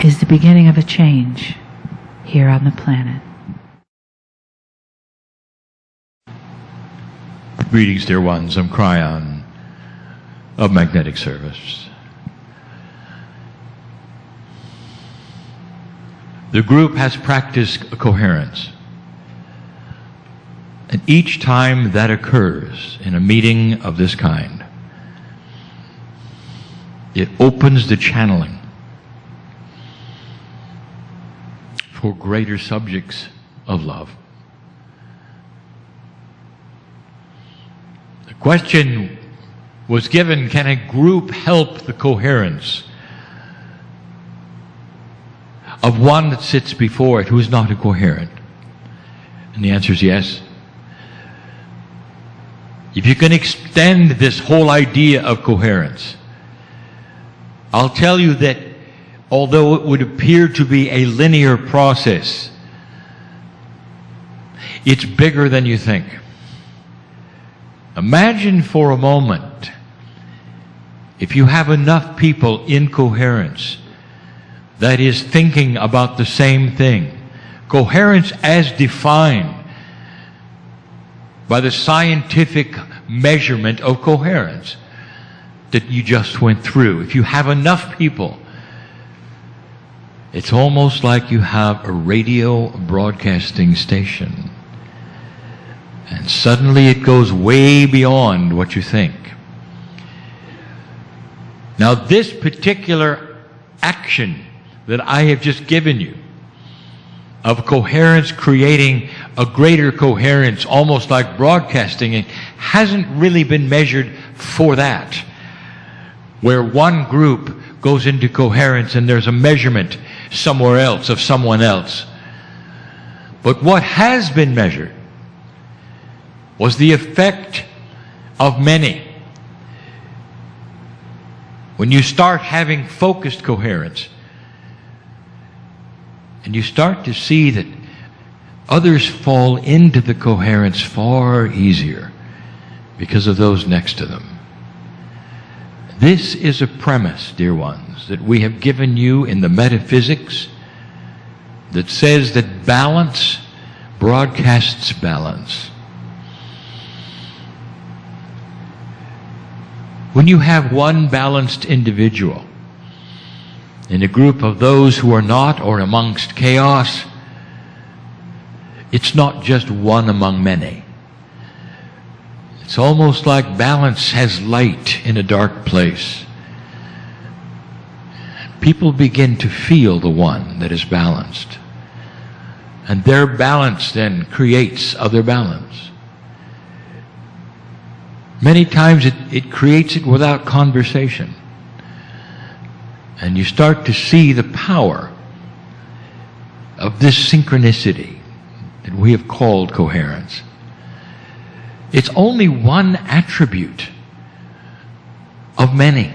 is the beginning of a change here on the planet. Greetings, dear ones. I'm Cryon of Magnetic Service. The group has practiced coherence. And each time that occurs in a meeting of this kind, it opens the channeling for greater subjects of love. The question was given, can a group help the coherence of one that sits before it who is not coherent? And the answer is yes. If you can extend this whole idea of coherence, I'll tell you that although it would appear to be a linear process, it's bigger than you think. Imagine for a moment if you have enough people in coherence that is thinking about the same thing. Coherence as defined by the scientific measurement of coherence that you just went through. If you have enough people, it's almost like you have a radio broadcasting station. And suddenly it goes way beyond what you think. Now, this particular action that I have just given you of coherence creating a greater coherence, almost like broadcasting, it hasn't really been measured for that, where one group goes into coherence and there's a measurement somewhere else of someone else. But what has been measured was the effect of many. When you start having focused coherence, and you start to see that others fall into the coherence far easier because of those next to them. This is a premise, dear ones, that we have given you in the metaphysics that says that balance broadcasts balance. When you have one balanced individual in a group of those who are not, or amongst chaos, it's not just one among many. It's almost like balance has light in a dark place. People begin to feel the one that is balanced. And their balance then creates other balance. Many times it creates it without conversation. And you start to see the power of this synchronicity that we have called coherence. It's only one attribute of many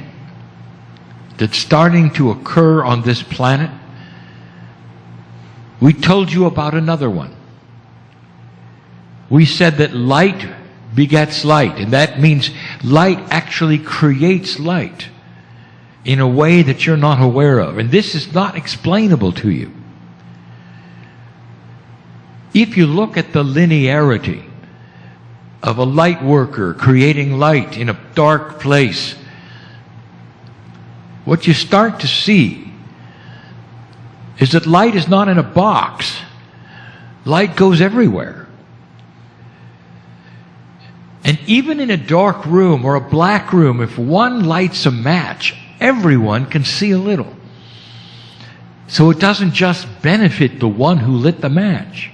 that's starting to occur on this planet. We told you about another one. We said that light begets light, and that means light actually creates light in a way that you're not aware of. And this is not explainable to you. If you look at the linearity of a light worker creating light in a dark place, what you start to see is that light is not in a box. Light goes everywhere. And even in a dark room or a black room, if one lights a match, everyone can see a little. So it doesn't just benefit the one who lit the match.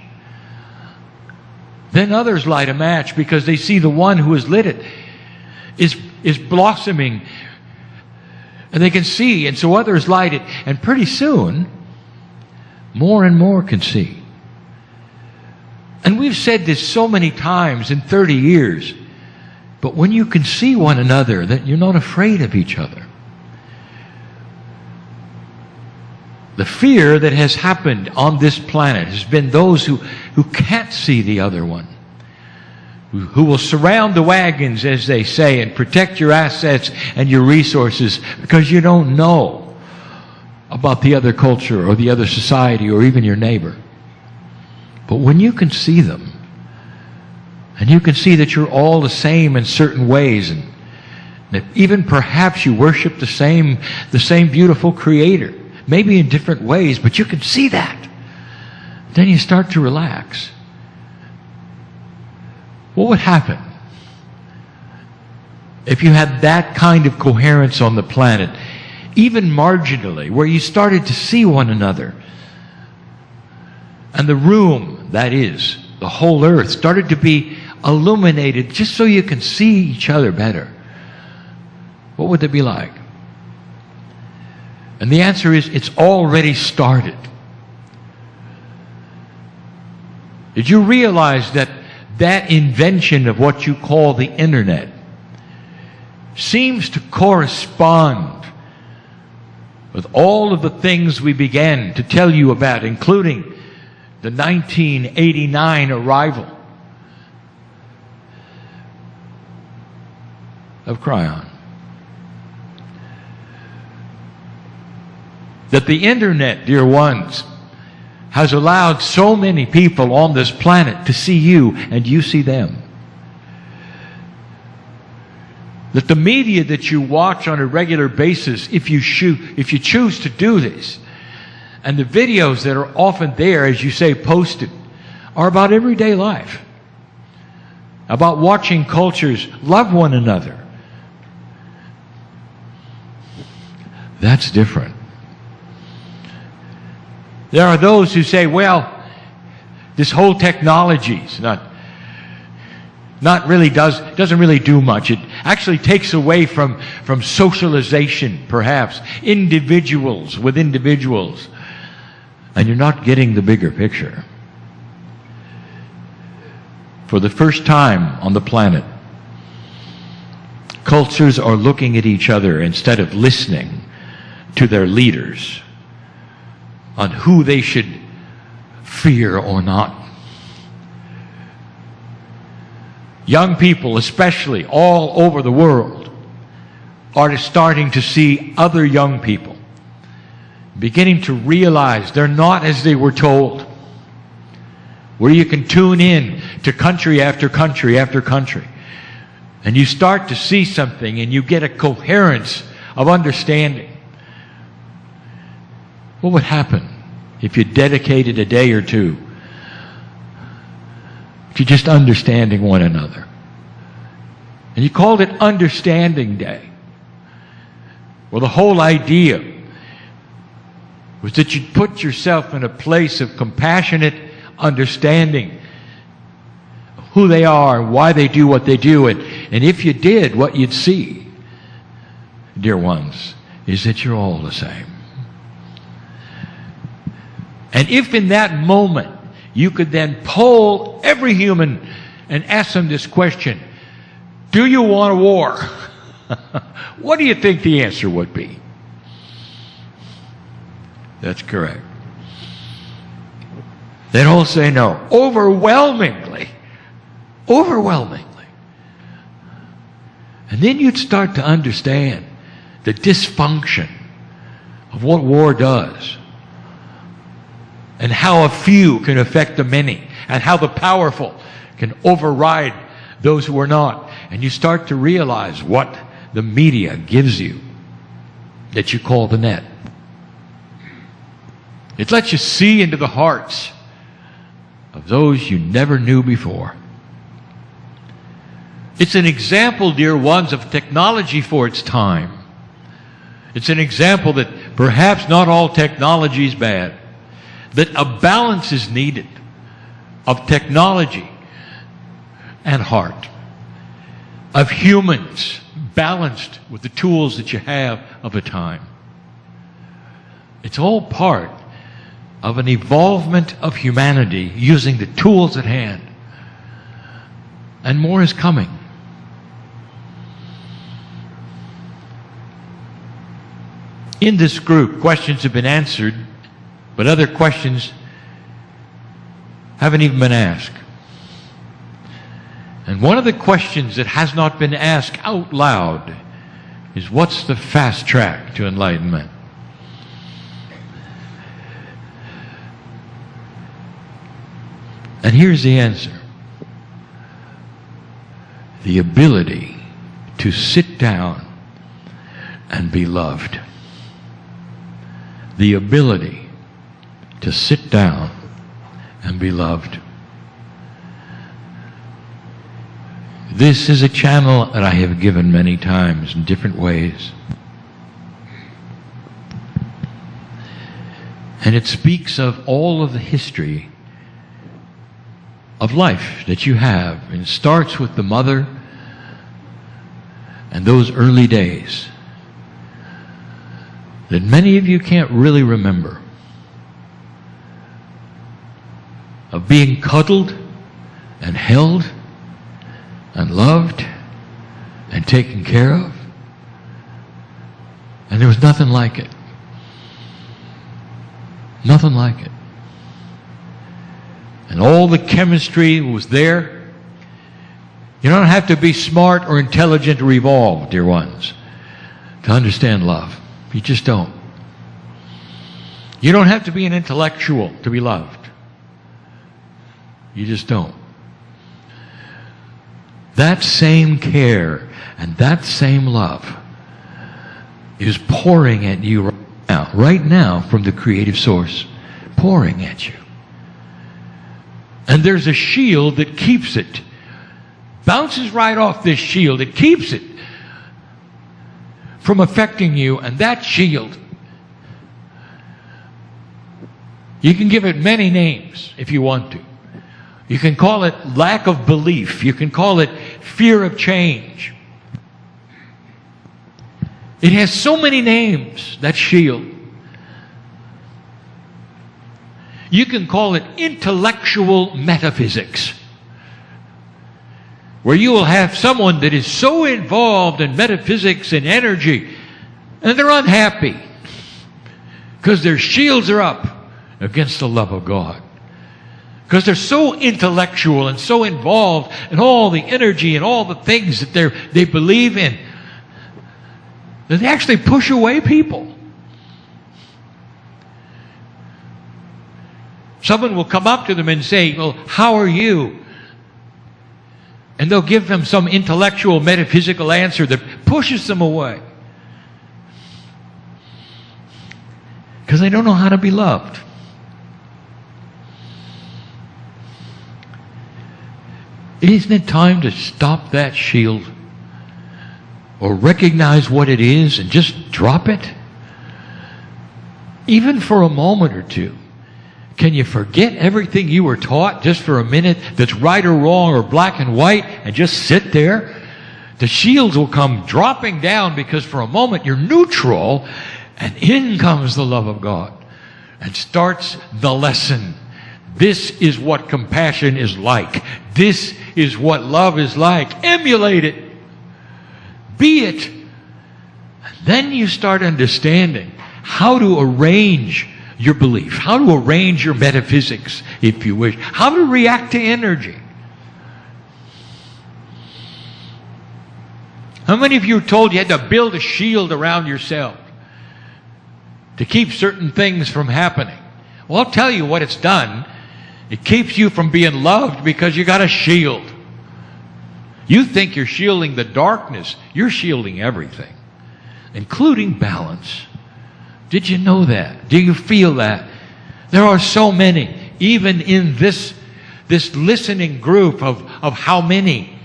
Then others light a match because they see the one who has lit it is blossoming. And they can see, and so others light it. And pretty soon, more and more can see. And we've said this so many times in 30 years. But when you can see one another, that you're not afraid of each other. The fear that has happened on this planet has been those who can't see the other one, who will surround the wagons, as they say, and protect your assets and your resources because you don't know about the other culture or the other society or even your neighbor. But when you can see them, and you can see that you're all the same in certain ways, and that even perhaps you worship the same beautiful Creator, maybe in different ways, but you can see that, then you start to relax. What would happen if you had that kind of coherence on the planet, even marginally, where you started to see one another, and the room, that is, the whole earth, started to be illuminated just so you can see each other better? What would it be like? And the answer is, it's already started. Did you realize that that invention of what you call the internet seems to correspond with all of the things we began to tell you about, including the 1989 arrival of Cryon? That the internet, dear ones, has allowed so many people on this planet to see you and you see them. That the media that you watch on a regular basis, if you choose to do this, and the videos that are often there, as you say, posted, are about everyday life. About watching cultures love one another. That's different. There are those who say, well, this whole technology is doesn't really do much. It actually takes away from socialization, perhaps, individuals with individuals. And you're not getting the bigger picture. For the first time on the planet, cultures are looking at each other instead of listening to their leaders on who they should fear or not. Young people, especially all over the world, are starting to see other young people, beginning to realize they're not as they were told, where you can tune in to country after country after country, and you start to see something and you get a coherence of understanding. What would happen if you dedicated a day or two to just understanding one another? And you called it Understanding Day. Well, the whole idea was that you'd put yourself in a place of compassionate understanding of who they are, why they do what they do, and if you did, what you'd see, dear ones, is that you're all the same. And if in that moment you could then poll every human and ask them this question, do you want a war? What do you think the answer would be? That's correct. They'd all say no. Overwhelmingly. Overwhelmingly. And then you'd start to understand the dysfunction of what war does, and how a few can affect the many, and how the powerful can override those who are not. And you start to realize what the media gives you that you call the net. It lets you see into the hearts of those you never knew before. It's an example, dear ones, of technology for its time. It's an example that perhaps not all technology is bad, that a balance is needed of technology and heart, of humans balanced with the tools that you have of the time. It's all part of an evolvement of humanity using the tools at hand. And more is coming. In this group, questions have been answered, but other questions haven't even been asked. And one of the questions that has not been asked out loud is, what's the fast track to enlightenment? And here's the answer. The ability to sit down and be loved. The ability to sit down and be loved. This is a channel that I have given many times in different ways. And it speaks of all of the history of life that you have. And it starts with the mother and those early days that many of you can't really remember, of being cuddled and held and loved and taken care of. And there was nothing like it. Nothing like it. And all the chemistry was there. You don't have to be smart or intelligent or evolved, dear ones, to understand love. You just don't. You don't have to be an intellectual to be loved. You just don't. That same care and that same love is pouring at you right now from the creative source, pouring at you. And there's a shield that keeps it. Bounces right off this shield. It keeps it from affecting you. And that shield, you can give it many names if you want to. You can call it lack of belief. You can call it fear of change. It has so many names, that shield. You can call it intellectual metaphysics, where you will have someone that is so involved in metaphysics and energy, and they're unhappy because their shields are up against the love of God. Because they're so intellectual and so involved in all the energy and all the things that they believe in, that they actually push away people. Someone will come up to them and say, well, how are you? And they'll give them some intellectual, metaphysical answer that pushes them away. Because they don't know how to be loved. Isn't it time to stop that shield? Or recognize what it is and just drop it? Even for a moment or two. Can you forget everything you were taught just for a minute that's right or wrong or black and white and just sit there? The shields will come dropping down because for a moment you're neutral and in comes the love of God and starts the lesson. This is what compassion is like. This is what love is like. Emulate it. Be it. And then you start understanding how to arrange your belief, how to arrange your metaphysics, if you wish, how to react to energy. How many of you were told you had to build a shield around yourself to keep certain things from happening? Well, I'll tell you what it's done. It keeps you from being loved because you got a shield. You think you're shielding the darkness. You're shielding everything, including balance. Did you know that? Do you feel that? There are so many, even in this listening group of how many,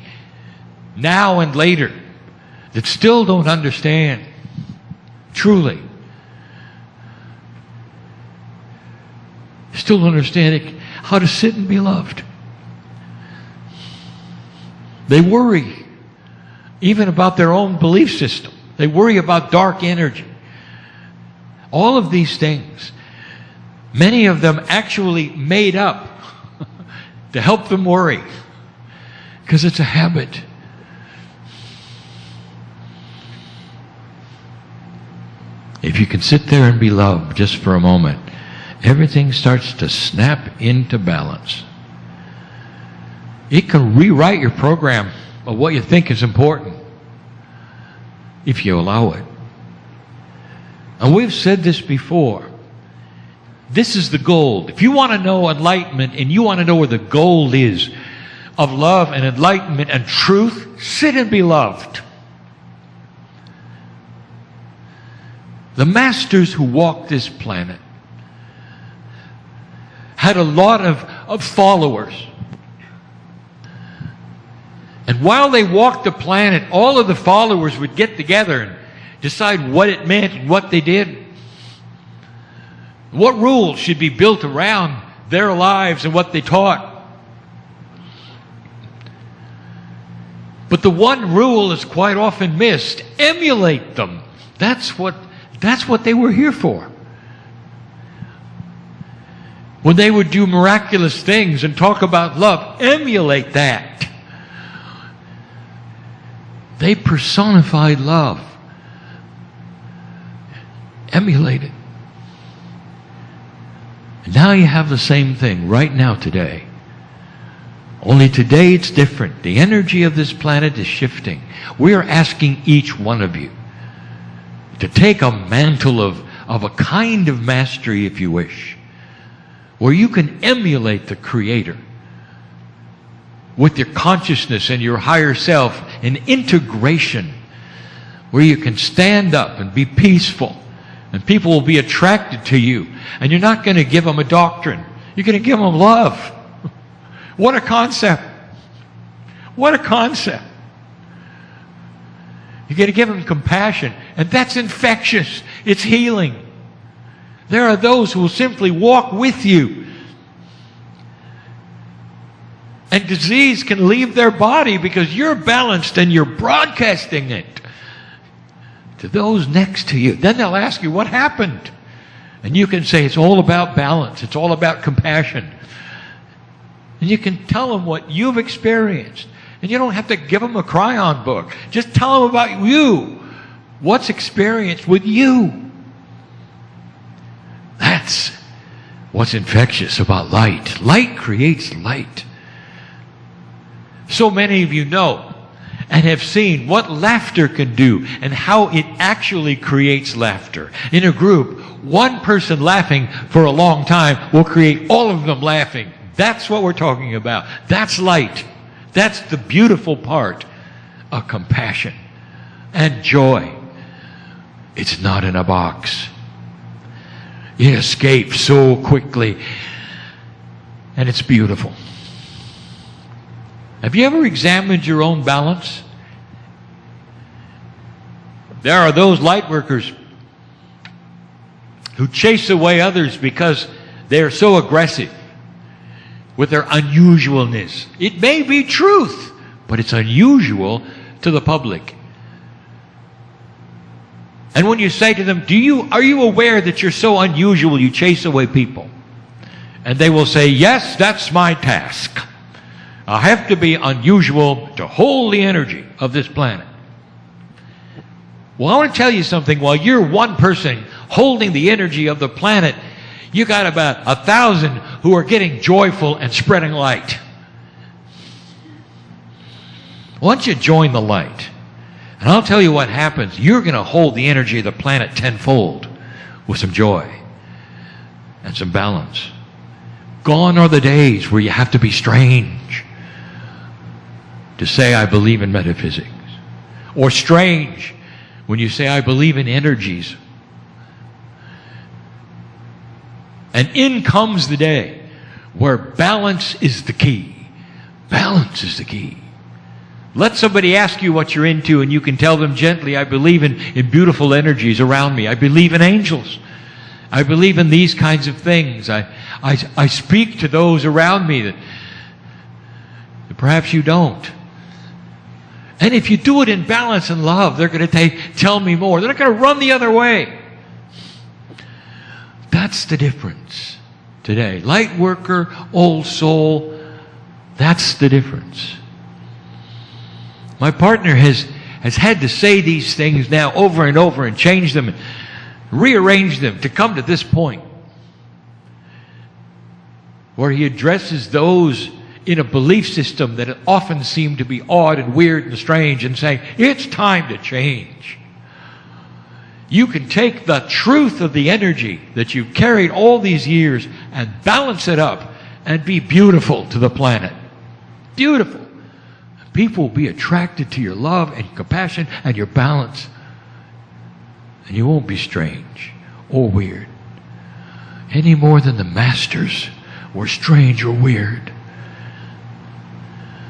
now and later, that still don't understand, truly. Still don't understand how to sit and be loved. They worry even about their own belief system. They worry about dark energy. All of these things, many of them actually made up to help them worry, because it's a habit. If you can sit there and be loved just for a moment, everything starts to snap into balance. It can rewrite your program of what you think is important if you allow it. And we've said this before. This is the gold. If you want to know enlightenment and you want to know where the gold is of love and enlightenment and truth, sit and be loved. The masters who walked this planet had a lot of followers. And while they walked the planet, all of the followers would get together and decide what it meant and what they did. What rules should be built around their lives and what they taught. But the one rule is quite often missed. Emulate them. That's what they were here for. When they would do miraculous things and talk about love, emulate that. They personified love. Emulate it. And now you have the same thing right now today. Only today it's different. The energy of this planet is shifting. We are asking each one of you to take a mantle of a kind of mastery, if you wish, where you can emulate the Creator with your consciousness and your higher self, an integration where you can stand up and be peaceful, and people will be attracted to you. And you're not going to give them a doctrine. You're going to give them love. What a concept. What a concept. You're going to give them compassion. And that's infectious. It's healing. There are those who will simply walk with you. And disease can leave their body because you're balanced and you're broadcasting it to those next to you. Then they'll ask you, what happened? And you can say, it's all about balance. It's all about compassion. And you can tell them what you've experienced. And you don't have to give them a Cryon book. Just tell them about you. What's experienced with you. That's what's infectious about light. Light creates light. So many of you know and have seen what laughter can do and how it actually creates laughter. In a group, one person laughing for a long time will create all of them laughing. That's what we're talking about. That's light. That's the beautiful part of compassion and joy. It's not in a box. It escapes so quickly, and it's beautiful. Have you ever examined your own balance? There are those light workers who chase away others because they're so aggressive with their unusualness. It may be truth, but it's unusual to the public. And when you say to them, are you aware that you're so unusual you chase away people? And they will say, yes, that's my task. I have to be unusual to hold the energy of this planet. Well, I want to tell you something. While you're one person holding the energy of the planet, you got about 1,000 who are getting joyful and spreading light. Why don't you join the light? And I'll tell you what happens. You're going to hold the energy of the planet tenfold with some joy and some balance. Gone are the days where you have to be strange to say, I believe in metaphysics. Or strange when you say, I believe in energies. And in comes the day where balance is the key. Balance is the key. Let somebody ask you what you're into, and you can tell them gently, I believe in beautiful energies around me. I believe in angels. I believe in these kinds of things. I speak to those around me that perhaps you don't. And if you do it in balance and love, they're going to tell me more. They're not going to run the other way. That's the difference today. Light worker, old soul, that's the difference. My partner has had to say these things now over and over and change them and rearrange them to come to this point where he addresses those in a belief system that often seem to be odd and weird and strange and saying, it's time to change. You can take the truth of the energy that you've carried all these years and balance it up and be beautiful to the planet. Beautiful. People will be attracted to your love and compassion and your balance. And you won't be strange or weird any more than the masters were strange or weird.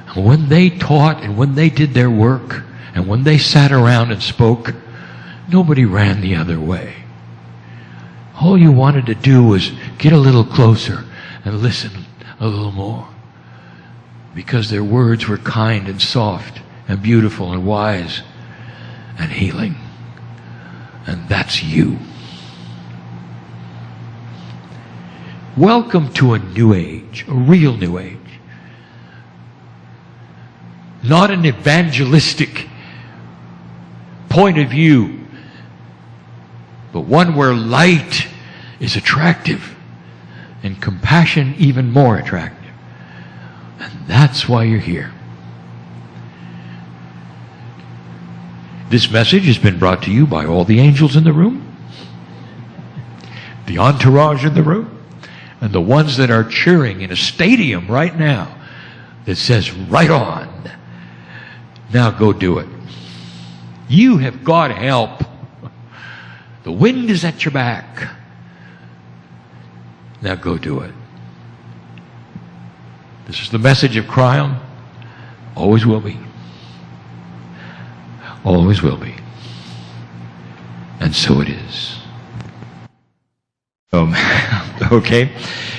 And when they taught and when they did their work and when they sat around and spoke, nobody ran the other way. All you wanted to do was get a little closer and listen a little more, because their words were kind and soft and beautiful and wise and healing. And that's you. Welcome to a new age, a real new age. Not an evangelistic point of view, but one where light is attractive and compassion even more attractive. And that's why you're here. This message has been brought to you by all the angels in the room, the entourage in the room, and the ones that are cheering in a stadium right now that says, right on. Now go do it. You have got help. The wind is at your back. Now go do it. This is the message of Cryon. Always will be. Always will be. And so it is. Okay.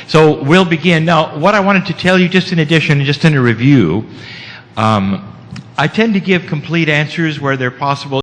So we'll begin. Now, what I wanted to tell you, just in addition, just in a review, I tend to give complete answers where they're possible.